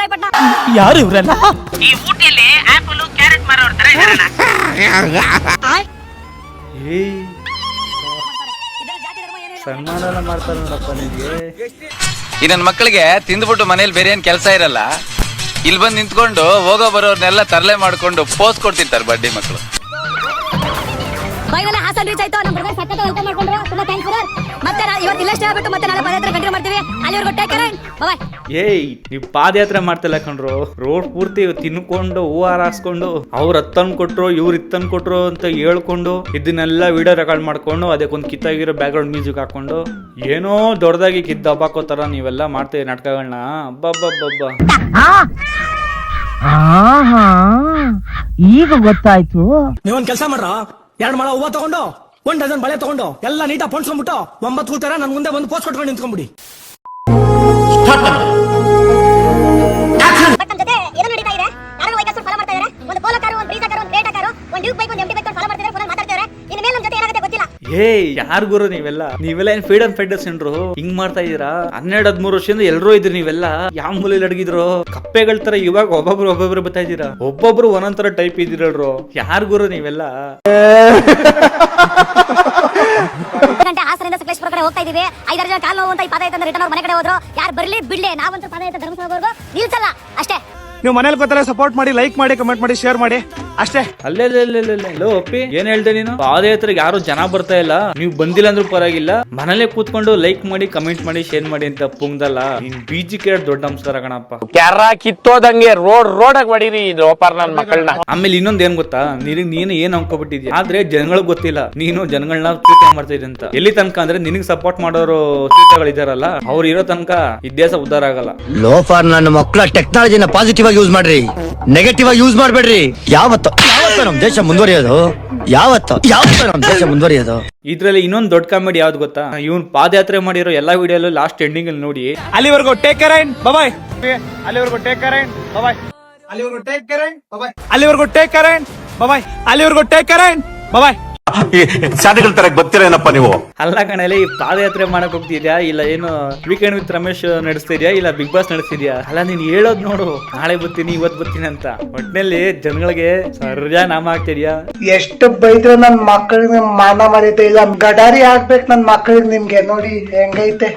ಇಬ್ರಾಹಿಪಟ್ನ. ಯಾರು ಇವ್ರಲ್ಲ? ಈ ಊಟಿಯಲ್ಲಿ apple carrot ಮಾರೋರ್ ತರ ಇದಾರಣ್ಣ. ಸನ್ಮಾನ ಎಲ್ಲ ಮಾಡ್ತಾರೆ ನೋಡಪ್ಪ ನಿನ್ಗೆ. ಈ ನನ್ನ ಮಕ್ಕಳಿಗೆ ತಿಂದ್ಬಿಟ್ಟು ಮನೇಲಿ ಬೇರೆ ಏನ್ ಕೆಲಸ ಇರಲ್ಲ, ಇಲ್ಲಿ ಬಂದು ನಿಂತ್ಕೊಂಡು ಹೋಗೋ ಬರೋರ್ನೆಲ್ಲ ತರಲೆ ಮಾಡ್ಕೊಂಡು ಪೋಸ್ ಕೊಡ್ತಿರ್ತಾರೆ ಬಡ್ಡಿ ಮಕ್ಕಳು. ಫೈನಲ್ ಹಾಸನ್ ರೀಚ್ ಆಯ್ತು. ನಮ್ಮ ಬ್ರದರ್ ಸಕ್ಕತ್ತ ವೆಲ್ಕಮ್ ಮಾಡ್ಕೊಂಡ್ರು. ತುಂಬಾ ಥ್ಯಾಂಕ್ಸ್ ಬ್ರದರ್. ಮತ್ತೆ ಇವತ್ತು ಇಲ್ಲಷ್ಟೇ ಆಗ್ಬಿಟ್ಟು ಮತ್ತೆ ನಾಳೆ ಪಾದಯಾತ್ರೆ ಕಂಟಿನ್ಯೂ ಮಾಡ್ತೀವಿ. ಅಲ್ಲಿವರೆಗೂ ಟೇಕ್ ಕೇರ್ ಅಂಡ್ ಬಾಯ್. ನೀವು ಪಾದಯಾತ್ರೆ ಮಾಡ್ತಿಲ್ಲ ಕಣ್ರು, ರೋಡ್ ಪೂರ್ತಿ ತಿನ್ಕೊಂಡು ಹೂವಾರ ಹಾಸ್ಕೊಂಡು ಅವ್ರ ಹತ್ತನ್ ಕೊಟ್ರು ಇವ್ರು ಇತ್ತನ್ ಕೊಟ್ರು ಅಂತ ಹೇಳ್ಕೊಂಡು ಇದನ್ನೆಲ್ಲ ವಿಡಿಯೋ ರೆಕಾರ್ಡ್ ಮಾಡ್ಕೊಂಡು ಅದಕ್ಕೊಂದು ಕಿತ್ತಾಗಿರೋ ಬ್ಯಾಕ್ ಗ್ರೌಂಡ್ ಮ್ಯೂಸಿಕ್ ಹಾಕೊಂಡು ಏನೋ ದೊಡ್ಡದಾಗಿ ಕಿದ್ದು ಹಬ್ಬಾಕೋ ತರ ನೀವೆಲ್ಲ ಮಾಡ್ತೀವಿ ನಾಟಕಗಳನ್ನ. ಹಬ್ಬಬ್ಬಬ್ಬಬ್ಬ. ಈಗ ಗೊತ್ತಾಯ್ತು. ನೀವೊಂದ್ ಕೆಲಸ ಮಾಡ್ರ, 2 ಮೊಳ ಹೂವ ತಗೊಂಡು 1 ಡಜನ್ ಬಳೆ ತಗೊಂಡು ಎಲ್ಲ ನೀಟಾಗಿ ಪೊಣ್ಸ್ಕೊಂಡ್ಬಿಟ್ಟು 9 ಕೂತಾರ ನನ್ ಮುಂದೆ ಬಂದು ಪೋಸ್ಟ್ ಕೊಟ್ಕೊಂಡು ನಿಂತ್ಕೊಂಡ್ಬಿಡಿ. ನಮ್ಮ ಜೊತೆ ಏನೋ ನಡೀತಾ ಇದೆ. ಯಾರು ವೈಕಲ್ಸ್ ಫಾಲೋ ಮಾಡ್ತಾ ಇದ್ದಾರೆ. ಒಂದು ಪೋಲೋ ಕಾರು, ಒಂದು ಬ್ರೀಜಾ ಕಾರು, ಒಂದು ಟೊಯೋಟಾ ಕಾರು, ಒಂದು ಡ್ಯೂಕ್ ಬೈಕ್, ಒಂದು ಎಂಟಿ ಬೈಕ್ ಫಾಲೋ ಮಾಡ್ತಿದ್ದಾರೆ. ಫೋನ್ ಮಾತಾಡ್ತಿದ್ದಾರೆ. ಇನ್ನು ಮೇಲೆ ನಮ್ಮ ಜೊತೆ ಏನಾಗುತ್ತೆ ಗೊತ್ತಿಲ್ಲ. ಯಾರು ಗುರು ನೀವೆಲ್ಲ ಏನ್ ಫ್ರೀಡಮ್ ಫೈಟರ್ಸ್ ಏನ್ರು ಹಿಂಗ್ ಮಾಡ್ತಾ ಇದೀರಾ? 12-13 ವರ್ಷದಿಂದ ಎಲ್ಲರೂ ಇದ್ರಿ ನೀವೆಲ್ಲ. ಯಾವ ಮೂಲೆಯಲ್ಲಿ ಅಡಗಿದ್ರು ಕಪ್ಪೆಗಳ ತರ. ಇವಾಗ ಒಬ್ಬೊಬ್ರು ಬರ್ತಾ ಇದೀರಾ. ಒಬ್ಬೊಬ್ರು ಒಂದೊಂದರ ಟೈಪ್ ಇದಿರಲ್ರು. ಯಾರು ಗುರು ನೀವೆಲ್ಲ? ಗಂಟೆ ಹಾಸನದಿಂದ ಸಕಲೇಶ್ಪುರ ಕಡೆ ಹೋಗ್ತಾ ಇದೀವಿ. 5-6 ಜನ ಕಾಲು ನೋವು ಅಂತ ಈ ಪಾದಯಾತ್ರೆ ರಿಟರ್ನ್ ಅವ್ರ ಮನೆ ಕಡೆ ಹೋದ್ರು. ಯಾರು ಬರ್ಲಿ ಬಿಡ್ಲಿ, ನಾವಂತೂ ಪಾದಯಾತ್ರೆ ಧರ್ಮಸ್ಥಳವರೆಗೂ ನಿಲ್ಸಲ್ಲ ಅಷ್ಟೇ. ನೀವು ಮನೇಲಿ ಗೊತ್ತಲ್ಲ, ಸಪೋರ್ಟ್ ಮಾಡಿ, ಲೈಕ್ ಮಾಡಿ, ಕಮೆಂಟ್ ಮಾಡಿ, ಶೇರ್ ಮಾಡಿ ಅಷ್ಟೇ. ಅಲ್ಲೇ ಒಪ್ಪಿ ಏನ್ ಹೇಳ್ದೆ ನೀನು? ಪಾದಯಾತ್ರೆಗೆ ಯಾರು ಜನ ಬರ್ತಾ ಇಲ್ಲ, ನೀವು ಬಂದಿಲ್ಲ ಅಂದ್ರೂ ಪರವಾಗಿಲ್ಲ, ಮನೇಲೆ ಕೂತ್ಕೊಂಡು ಲೈಕ್ ಮಾಡಿ, ಕಮೆಂಟ್ ಮಾಡಿ, ಶೇರ್ ಮಾಡಿ ಅಂತ ಪುಂಗ್ದಲ್ಲ. ನಿನ್ ಬೀಜಿಗೆ ದೊಡ್ಡ ನಮಸ್ಕಾರ ಕಣಪ್ಪ. ಕ್ಯಾರ ಕಿತ್ತೋದಂಗೆ ರೋಡ್ ಹೊಡೀರಿ ಲೋಪಾರ್ ನನ್ ಮಕ್ಕಳನ್ನ. ಆಮೇಲೆ ಇನ್ನೊಂದ್ ಏನ್ ಗೊತ್ತಾ, ನೀನು ಏನ್ ಅನ್ಕೋಬಿಟ್ಟಿದ್ಯಾ, ಆದ್ರೆ ಜನಗಳಿಗೆ ಗೊತ್ತಿಲ್ಲ ನೀನು ಜನಗಳನ್ನ ಪ್ರೀತಿ ಮಾಡ್ತಾ ಇದ್ದೆ ಅಂತ. ಎಲ್ಲಿ ತನಕ ಅಂದ್ರೆ ನಿನಗ್ ಸಪೋರ್ಟ್ ಮಾಡೋರು ಇದಾರಲ್ಲ, ಅವ್ರು ಇರೋ ತನಕ ಈ ದೇಶ ಉದ್ಧಾರ ಆಗಲ್ಲ. ಲೋಫಾರ್ ನನ್ನ ಮಕ್ಕಳ ಟೆಕ್ನಾಲಜಿನ ಪಾಸಿಟಿವ್ ಆಗಿ ಯೂಸ್ ಮಾಡ್ರಿ, ನೆಗೆಟಿವ್ ಆಗಿ ಯೂಸ್ ಮಾಡ್ಬೇಡ್ರಿ. ಯಾವತ್ತು ನಮ್ ದೇಶ ಮುಂದುವರಿಯೋದು? ಯಾವತ್ತು ನಮ್ ದೇಶ ಮುಂದುವರಿಯೋದು? ಇದ್ರಲ್ಲಿ ಇನ್ನೊಂದು ದೊಡ್ಡ ಕಾಮಿಡಿ ಯಾವ್ದು ಗೊತ್ತಾ? ಇವನ್ ಪಾದಯಾತ್ರೆ ಮಾಡಿರೋ ಎಲ್ಲಾ ವಿಡಿಯೋ ಲಾಸ್ಟ್ ಎಂಡಿಂಗ್ ಅಲ್ಲಿ ನೋಡಿ. ಅಲ್ಲಿವರೆಗೂ ಟೇಕ್ ಕೇರ್ ಅಂಡ್ ಬಾಯ್. ಅಲ್ಲಿವರೆಗೂ ಟೇಕ್ ಕೇರ್ ಅಂಡ್ ಬಾಯ್. ಅಲ್ಲಿವರೆಗೂ ಟೇಕ್ ಕೇರ್ ಅಂಡ್ ಬಾಯ್. ಅಲ್ಲಿವರೆಗೂ ಟೇಕ್ ಕೇರ್ ಅಂಡ್ ಬಾಯ್. ಅಲ್ಲಿವರೆಗೂ ಟೇಕ್ ಕೇರ್ ಅಂಡ್ ಬಾಯ್. ಶಾಲೆಗಳ ತರ ಗೊತ್ತಿರೇನಪ್ಪ ನೀವು? ಅಲ್ಲ ಕಣಲ್ಲಿ, ಈ ಪಾದಯಾತ್ರೆ ಮಾಡಕ್ ಹೋಗ್ತಿದ್ಯಾ ಇಲ್ಲ ಏನು ವೀಕೆಂಡ್ ವಿತ್ ರಮೇಶ್ ನಡೆಸ್ತಿದ್ಯಾ ಇಲ್ಲ ಬಿಗ್ ಬಾಸ್ ನಡೆಸ್ತಿದ್ಯಾ? ಅಲ್ಲ ನೀನ್ ಹೇಳೋದ್ ನೋಡು, ನಾಳೆ ಬರ್ತೀನಿ ಇವತ್ ಬರ್ತೀನಿ ಅಂತ. ಒಟ್ನಲ್ಲಿ ಜನಗಳಿಗೆ ಸರ್ಜಾ ನಾಮ ಹಾಕ್ತಿದ್ಯಾ. ಎಷ್ಟು ಬೈದ್ರೆ ನನ್ ಮಕ್ಕಳಿಗೆ ಮಾನ ಮರ್ಯಾದೆ ಇಲ್ಲ. ಗಡಾರಿ ಆಗ್ಬೇಕು ನನ್ ಮಕ್ಕಳಿಗೆ. ನಿಮ್ಗೆ ನೋಡಿ ಹೆಂಗೈತೆ.